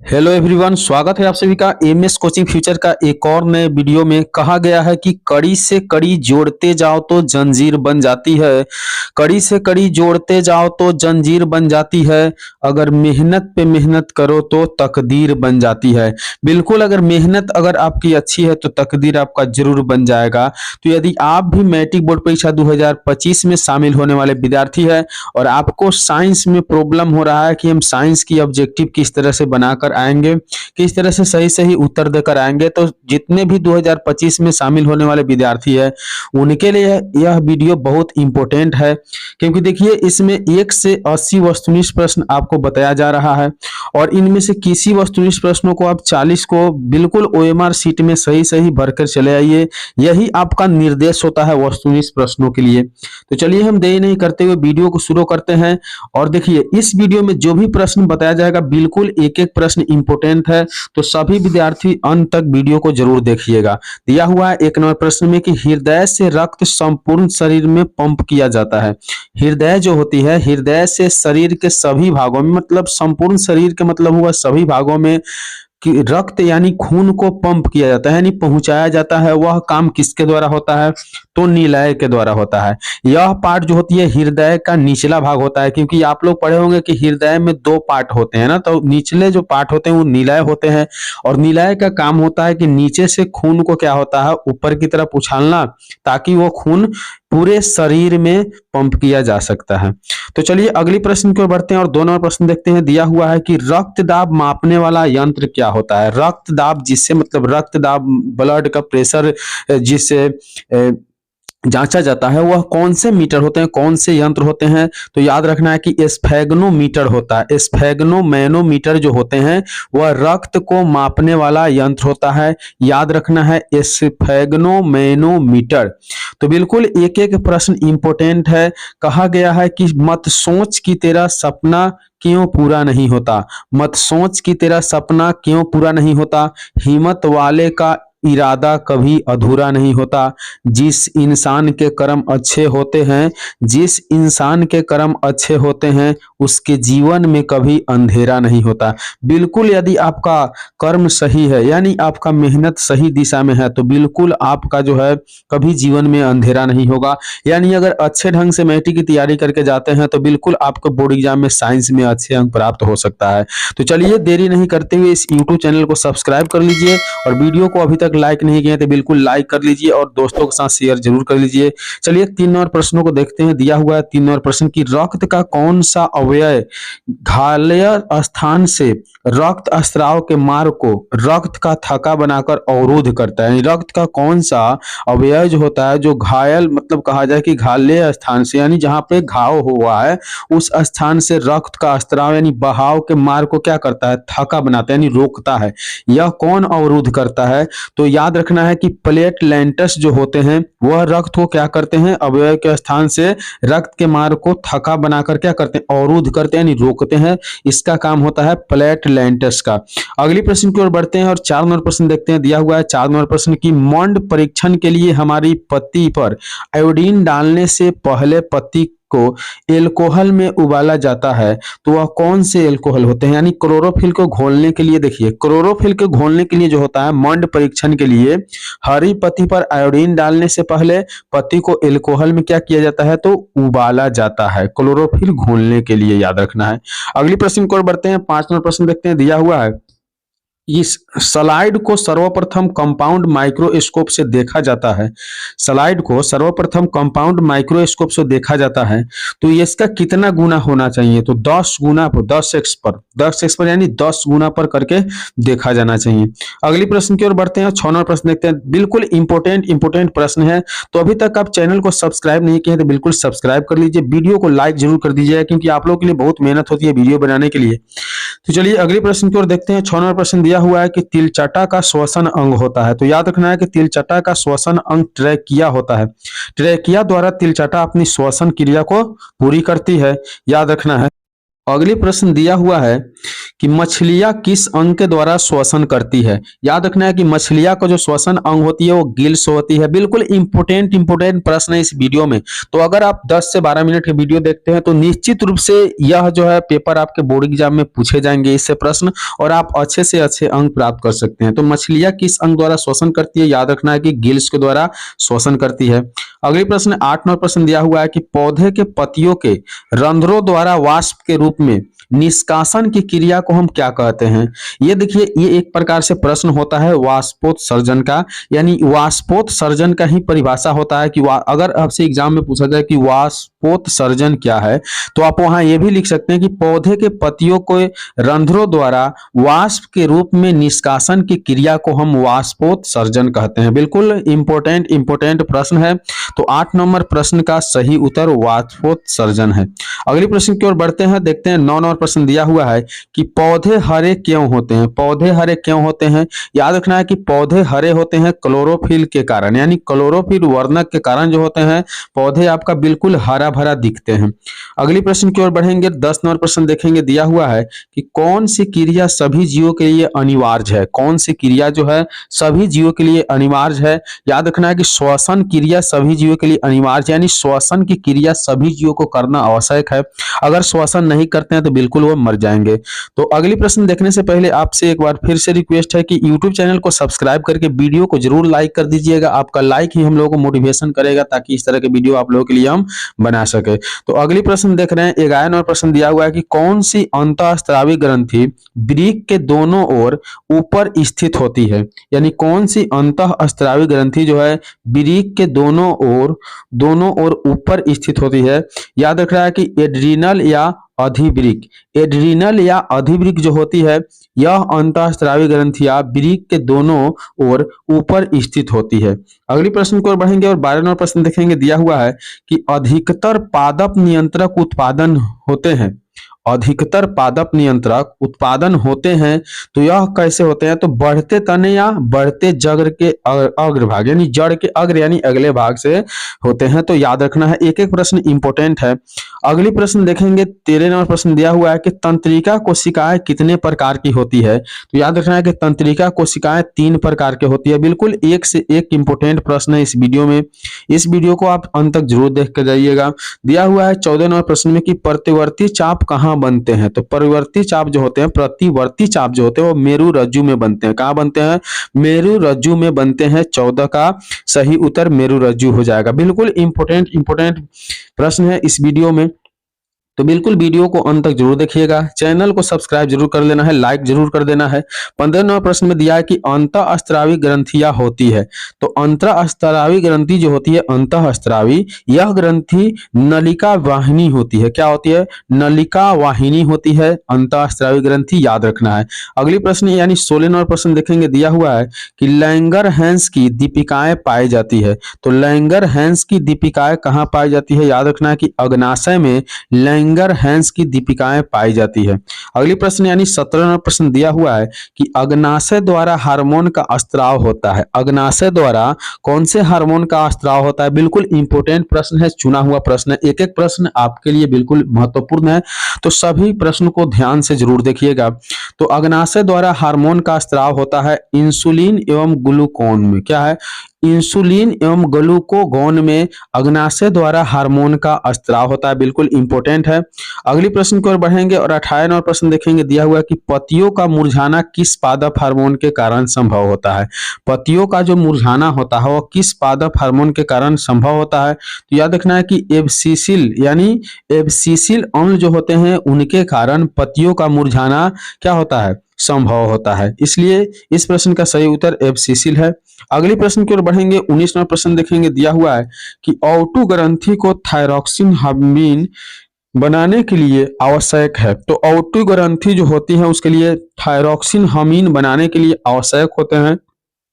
Hello everyone, स्वागत है आप सभी का एमएस कोचिंग फ्यूचर का एक और नए वीडियो में। कहा गया है कि कड़ी से कड़ी जोड़ते जाओ तो जंजीर बन जाती है। कड़ी से कड़ी जोड़ते जाओ तो जंजीर बन जाती है। अगर मेहनत पे मेहनत करो तो तकदीर बन जाती है। बिल्कुल, अगर मेहनत अगर आपकी अच्छी है तो तकदीर आपका जरूर बन जाएगा। तो यदि आप भी मैट्रिक बोर्ड परीक्षा 2025 में शामिल होने वाले विद्यार्थी है और आपको साइंस में प्रॉब्लम हो रहा है कि हम साइंस की ऑब्जेक्टिव किस तरह से बनाकर आएंगे, किस तरह से सही सही उत्तर देकर आएंगे, तो जितने भी 2025 में शामिल होने वाले विद्यार्थी है उनके लिए यह वीडियो बहुत इंपॉर्टेंट है। क्योंकि देखिए, इसमें 1 से 80 वस्तुनिष्ठ प्रश्न आपको बताया जा रहा है और इनमें से किसी वस्तुनिष्ठ प्रश्नों को आप 40 को बिल्कुल ओएमआर सीट में सही सही भरकर चले आइए। यही आपका निर्देश होता है वस्तुनिष्ठ प्रश्नों के लिए। तो चलिए हम देरी नहीं करते हुए वीडियो को शुरू करते हैं। और देखिए, इस वीडियो में जो भी प्रश्न बताया जाएगा बिल्कुल एक एक प्रश्न इंपॉर्टेंट है, तो सभी विद्यार्थी अंत तक वीडियो को जरूर देखिएगा। दिया हुआ है 1 नंबर प्रश्न में कि हृदय से रक्त संपूर्ण शरीर में पंप किया जाता है। हृदय जो होती है, हृदय से शरीर के सभी भागों में, मतलब संपूर्ण शरीर के मतलब हुआ सभी भागों में कि रक्त यानी खून को पंप किया जाता है, यानी पहुंचाया जाता है। वह काम किसके द्वारा होता है? तो नीलय के द्वारा होता है। यह पार्ट जो होती है हृदय का निचला भाग होता है, क्योंकि आप लोग पढ़े होंगे कि हृदय में 2 पार्ट होते हैं ना, तो निचले जो पार्ट होते हैं वो नीलय होते हैं। और नीलय का काम होता है कि नीचे से खून को क्या होता है, ऊपर की तरफ उछालना, ताकि वो खून पूरे शरीर में पंप किया जा सकता है। तो चलिए अगली प्रश्न की ओर बढ़ते हैं और 2 नंबर प्रश्न देखते हैं। दिया हुआ है कि रक्त दाब मापने वाला यंत्र क्या होता है? रक्त दाब जिससे मतलब रक्त दाब, ब्लड का प्रेशर जिससे जांचा जाता है, वह कौन से मीटर होते हैं, कौन से यंत्र होते हैं? तो याद रखना है कि स्फेग्नोमीटर होता है। स्फेग्नोमैनोमीटर जो होते हैं वह रक्त को मापने वाला यंत्र होता है। याद रखना है स्फेग्नोमैनोमीटर। तो बिल्कुल एक एक प्रश्न इंपॉर्टेंट है। कहा गया है कि मत सोच कि तेरा सपना क्यों पूरा नहीं होता। मत सोच कि तेरा सपना क्यों पूरा नहीं होता। हिम्मत वाले का इरादा कभी अधूरा नहीं होता। जिस इंसान के कर्म अच्छे होते हैं, जिस इंसान के कर्म अच्छे होते हैं, उसके जीवन में कभी अंधेरा नहीं होता। बिल्कुल, यदि आपका कर्म सही है, यानी आपका मेहनत सही दिशा में है, तो बिल्कुल आपका जो है कभी जीवन में अंधेरा नहीं होगा। यानी अगर अच्छे ढंग से मैट्रिक की तैयारी करके जाते हैं तो बिल्कुल आपको बोर्ड एग्जाम में साइंस में अच्छे अंक प्राप्त हो सकता है। तो चलिए देरी नहीं करते हुए इस यूट्यूब चैनल को सब्सक्राइब कर लीजिए और वीडियो को अभी तक लाइक नहीं किए तो बिल्कुल लाइक कर लीजिए और दोस्तों के साथ शेयर जरूर कर लीजिए। चलिए 3 नंबर प्रश्नों को देखते हैं। दिया हुआ है 3 नंबर प्रश्न की रक्त का कौन सा अवयव घायल स्थान से रक्त स्राव के मार्ग को रक्त का थक्का बनाकर अवरोध करता है? रक्त का कौन सा अवयव जो होता है, जो घायल मतलब कहा जाए कि घायल स्थान से, यानी जहां पे घाव हुआ है उस स्थान से रक्त का स्राव यानी बहाव के मार्ग को क्या करता है? थक्का बनाता है, यानी रोकता है। यह कौन अवरोध करता है? तो याद रखना है कि प्लेटलेंट्स जो होते हैं वह रक्त को क्या करते हैं? अवयव के स्थान से रक्त के मार्ग को थक्का बनाकर क्या करते हैं? अवरोध करते हैं, यानी रोकते हैं। इसका काम होता है प्लेटलेंट्स का। अगली प्रश्न की ओर बढ़ते हैं और 4 नंबर प्रश्न देखते हैं। दिया हुआ है 4 नंबर प्रश्न की मॉन्ड परीक्षण के लिए हमारी पत्ती पर आयोडीन डालने से पहले पत्ती को एल्कोहल में उबाला जाता है, तो वह कौन से एल्कोहल होते हैं? यानी क्लोरोफिल को घोलने के लिए, देखिए क्लोरोफिल को घोलने के लिए जो होता है मॉन्ड परीक्षण के लिए हरी पत्ती पर आयोडीन डालने से पहले पत्ती को एल्कोहल में क्या किया जाता है? तो उबाला जाता है, क्लोरोफिल घोलने के लिए। याद रखना है। अगली प्रश्न की ओर बढ़ते हैं। 5 नंबर प्रश्न देखते हैं। दिया हुआ है इस स्लाइड को सर्वप्रथम कंपाउंड माइक्रोस्कोप से देखा जाता है। स्लाइड को सर्वप्रथम कंपाउंड माइक्रोस्कोप से देखा जाता है, तो इसका कितना गुना होना चाहिए? तो 10 गुना पर, 10x पर यानी 10 गुना पर करके देखा जाना चाहिए। अगली प्रश्न की ओर बढ़ते हैं। 6 नंबर प्रश्न देखते हैं। बिल्कुल इंपोर्टेंट प्रश्न है। तो अभी तक आप चैनल को सब्सक्राइब नहीं किए तो बिल्कुल सब्सक्राइब कर लीजिए। वीडियो को लाइक जरूर कर दीजिए, क्योंकि आप लोगों के लिए बहुत मेहनत होती है वीडियो बनाने के लिए। तो चलिए अगले प्रश्न की ओर देखते हैं। 6 नंबर प्रश्न दिया हुआ है कि तिलचटा का श्वसन अंग होता है। तो याद रखना है कि तिलचटा का श्वसन अंग ट्रैकिया होता है। ट्रैकिया द्वारा तिलचटा अपनी श्वसन क्रिया को पूरी करती है। याद रखना है। अगली प्रश्न दिया हुआ है कि मछलियां किस अंग के द्वारा श्वसन करती है। याद रखना है कि मछलियां का जो श्वसन अंग होती है वो गिल्स होती है। बिल्कुल इंपोर्टेंट प्रश्न है इस वीडियो में। तो अगर आप 10 से 12 मिनट के वीडियो देखते हैं तो निश्चित रूप से यह जो है पेपर आपके बोर्ड एग्जाम में पूछे जाएंगे इससे प्रश्न, और आप अच्छे से अच्छे अंक प्राप्त कर सकते हैं। तो मछलियां किस अंग द्वारा श्वसन करती है, याद रखना है कि गिल्स के द्वारा श्वसन करती है। अगली प्रश्न 8 नंबर प्रश्न दिया हुआ है कि पौधे के पत्तियों के रंध्रों द्वारा वाष्प के रूप में निष्कासन की क्रिया को हम क्या कहते हैं। ये देखिए, ये एक प्रकार से प्रश्न होता है वाष्पोत्सर्जन का, यानी वाष्पोत्सर्जन का ही परिभाषा होता है कि अगर आपसे एग्जाम में पूछा जाए कि वाष्पोत्सर्जन क्या है, तो आप वहां ये भी लिख सकते हैं कि पौधे के पत्तियों को रंध्रों द्वारा वाष्प के रूप में निष्कासन की क्रिया को हम वाष्पोत्सर्जन कहते हैं। बिल्कुल इंपोर्टेंट प्रश्न है। तो 8 नंबर प्रश्न का सही उत्तर वाष्पोत्सर्जन है। अगले प्रश्न की ओर बढ़ते हैं, देखते हैं 9 नंबर प्रश्न दिया हुआ है कि पौधे हरे क्यों होते हैं। पौधे हरे क्यों होते हैं, याद रखना है कि पौधे हरे होते हैं क्लोरोफिल के कारण, यानी क्लोरोफिल वर्णक के कारण जो होते हैं पौधे आपका बिल्कुल हरा भरा दिखते हैं। अगली प्रश्न की ओर बढ़ेंगे, 10 नंबर प्रश्न देखेंगे। दिया हुआ है कि कौन सी क्रिया सभी जीवों के लिए अनिवार्य है। कौन सी क्रिया जो है सभी जीवों के लिए अनिवार्य है, याद रखना है कि श्वसन क्रिया सभी जीवों के लिए अनिवार्य, यानी श्वसन की क्रिया सभी जीवों को करना आवश्यक है। अगर श्वसन नहीं करते हैं तो बिल्कुल वो मर जाएंगे। तो अगली प्रश्न देखने से पहले आपसे एक बार फिर से रिक्वेस्ट है कि YouTube चैनल को सब्सक्राइब करके वीडियो को जरूर लाइक कर दीजिएगा। आपका लाइक ही हम लोगों को मोटिवेशन करेगा ताकि इस तरह के वीडियो आप लोगों के लिए हम बना सके। तो अगली प्रश्न देख रहे हैं, 11 नंबर प्रश्न दिया हुआ है कि कौन सी अंतःस्रावी ग्रंथि वृक्क के दोनों ओर ऊपर स्थित होती है। यानी कौन सी अंतःस्रावी ग्रंथि जो है वृक्क के दोनों ओर ऊपर स्थित होती है। याद रख रहा है कि एड्रीनल या अधिवृक्क। एड्रीनल या अधिवृक्क जो होती है यह अंतःस्रावी ग्रंथियां वृक्क के दोनों ओर ऊपर स्थित होती है। अगली प्रश्न की ओर बढ़ेंगे और 12 नंबर प्रश्न देखेंगे। दिया हुआ है कि अधिकतर पादप नियंत्रक उत्पादन होते हैं। अधिकतर पादप नियंत्रक उत्पादन होते हैं तो यह कैसे होते हैं, तो बढ़ते तने या बढ़ते जड़ के अग्रभाग, यानी जड़ के अग्र यानी अगले भाग से होते हैं। तो याद रखना है, एक एक प्रश्न इंपोर्टेंट है। अगली प्रश्न देखेंगे, 13 नंबर प्रश्न दिया हुआ है कि तंत्रिका कोशिकाएं कितने प्रकार की होती है। तो याद रखना है कि तंत्रिका कोशिकाएं 3 प्रकार की होती है। बिल्कुल एक से एक इंपोर्टेंट प्रश्न है इस वीडियो में। इस वीडियो को आप अंत तक जरूर देख कर जाइएगा। दिया हुआ है 14 नंबर प्रश्न में कि प्रतिवर्ती चाप कहाँ बनते हैं। तो प्रतिवर्ती चाप जो होते हैं वो मेरु रज्जु में बनते हैं। कहाँ बनते हैं, मेरु रज्जु में बनते हैं। 14 का सही उत्तर मेरु रज्जु हो जाएगा। बिल्कुल इंपोर्टेंट प्रश्न है इस वीडियो में। तो बिल्कुल वीडियो को अंत तक जरूर देखिएगा। चैनल को सब्सक्राइब जरूर कर लेना है, लाइक जरूर कर देना है। 15 नंबर प्रश्न में दिया है कि अंतःस्रावी ग्रंथियां होती है। तो अंतःस्रावी ग्रंथि जो होती है अंतःस्रावी, यह ग्रंथि नलिका वाहिनी होती है। क्या होती है, नलिका वाहिनी होती है अंतःस्रावी ग्रंथि, याद रखना है। अगली प्रश्न यानी 16 नंबर प्रश्न देखेंगे। दिया हुआ है कि लैंगर-हैंस की दीपिकाएं पाई जाती है। तो लैंगर-हैंस की दीपिकाएं कहाँ पाई जाती है, याद रखना है कि अग्नाशय में लैंगर-हैंस की दीपिकाएं पाई जाती है। अगली प्रश्न यानी 17 नंबर प्रश्न दिया हुआ है कि अग्नाशय द्वारा हार्मोन का स्त्राव होता है। अग्नाशय द्वारा कौन से हार्मोन का स्त्राव होता है। बिल्कुल इंपोर्टेंट प्रश्न है, चुना हुआ प्रश्न है। एक एक प्रश्न आपके लिए बिल्कुल महत्वपूर्ण है, तो सभी प्रश्न को ध्यान से जरूर देखिएगा। तो अग्नाशय द्वारा हार्मोन का स्त्राव होता है इंसुलिन एवं ग्लूकोन में। क्या है, इंसुलिन एवं ग्लूकोगोन में अग्नाशय द्वारा हार्मोन का स्त्राव होता है। बिल्कुल इंपोर्टेंट है। अगली प्रश्न की ओर बढ़ेंगे और 28 नंबर प्रश्न देखेंगे। दिया हुआ है कि पत्तियों का मुरझाना किस पादप हार्मोन के कारण संभव होता है। पत्तियों का जो मुरझाना होता है वो किस पादप हार्मोन के कारण संभव होता है। तो याद रखना है कि एब्सिसिल यानी एब्सिसिल अम्ल जो होते हैं उनके कारण पत्तियों का मुरझाना क्या होता है, संभव होता है। इसलिए इस प्रश्न का सही उत्तर एब्सिसिल है। अगली प्रश्न की ओर बढ़ेंगे, 19 नंबर प्रश्न देखेंगे। दिया हुआ है कि औटू ग्रंथि को थायरॉक्सिन हमीन बनाने के लिए आवश्यक है। तो औटू ग्रंथि जो होती है उसके लिए थायरॉक्सिन हमीन बनाने के लिए आवश्यक होते हैं।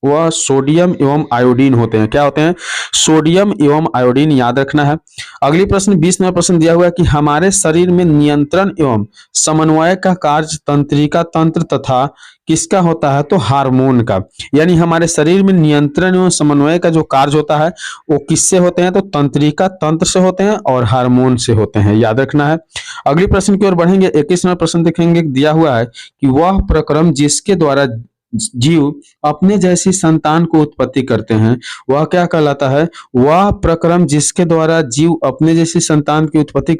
वह सोडियम एवं आयोडीन होते हैं। क्या होते हैं? सोडियम एवं आयोडीन, याद रखना है। अगली प्रश्न 20 नंबर प्रश्न दिया हुआ है कि हमारे शरीर में नियंत्रण एवं समन्वय का कार्य तंत्रिका तंत्र तथा किसका होता है? तो हार्मोन का। यानी हमारे शरीर में नियंत्रण एवं समन्वय का जो कार्य होता है वो किससे होते हैं? तो तंत्रिका तंत्र से होते हैं और हार्मोन से होते हैं, याद रखना है। अगली प्रश्न की ओर बढ़ेंगे। 21 नंबर प्रश्न देखेंगे, दिया हुआ है कि वह प्रक्रम जिसके द्वारा जीव अपने जैसी संतान को उत्पत्ति करते हैं वह क्या कहलाता है? वह प्रक्रम जिसके द्वारा जीव अपने जैसी संतान की उत्पत्ति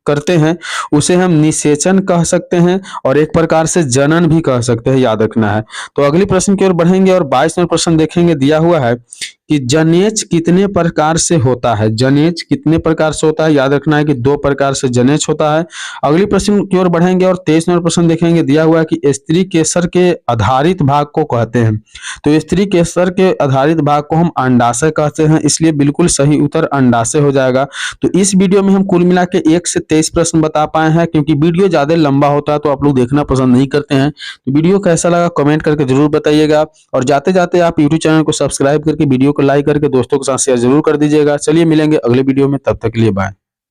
करते हैं उसे हम निषेचन कह सकते हैं और एक प्रकार से जनन भी कह सकते हैं, याद रखना है। तो अगली प्रश्न की ओर बढ़ेंगे और 22 नंबर प्रश्न देखेंगे। दिया हुआ है कि जनेच कितने प्रकार से होता है? जनेच कितने प्रकार से होता है? याद रखना है कि 2 प्रकार से जनेच होता है। अगली प्रश्न की ओर बढ़ेंगे और 23 नंबर प्रश्न देखेंगे। दिया हुआ है कि स्त्री केसर के आधारित भाग को कहते हैं। तो स्त्री केसर के आधारित भाग को हम अंडाशय कहते हैं, इसलिए बिल्कुल सही उत्तर अंडाशय हो जाएगा। तो इस वीडियो में हम कुल मिला के 1 से 23 प्रश्न बता पाए हैं, क्योंकि वीडियो ज्यादा लंबा होता है तो आप लोग देखना पसंद नहीं करते हैं। तो वीडियो कैसा लगा कमेंट करके जरूर बताइएगा और जाते जाते आप यूट्यूब चैनल को सब्सक्राइब करके वीडियो को लाइक करके दोस्तों के साथ शेयर जरूर कर दीजिएगा। चलिए मिलेंगे अगले वीडियो में, तब तक के लिए बाय।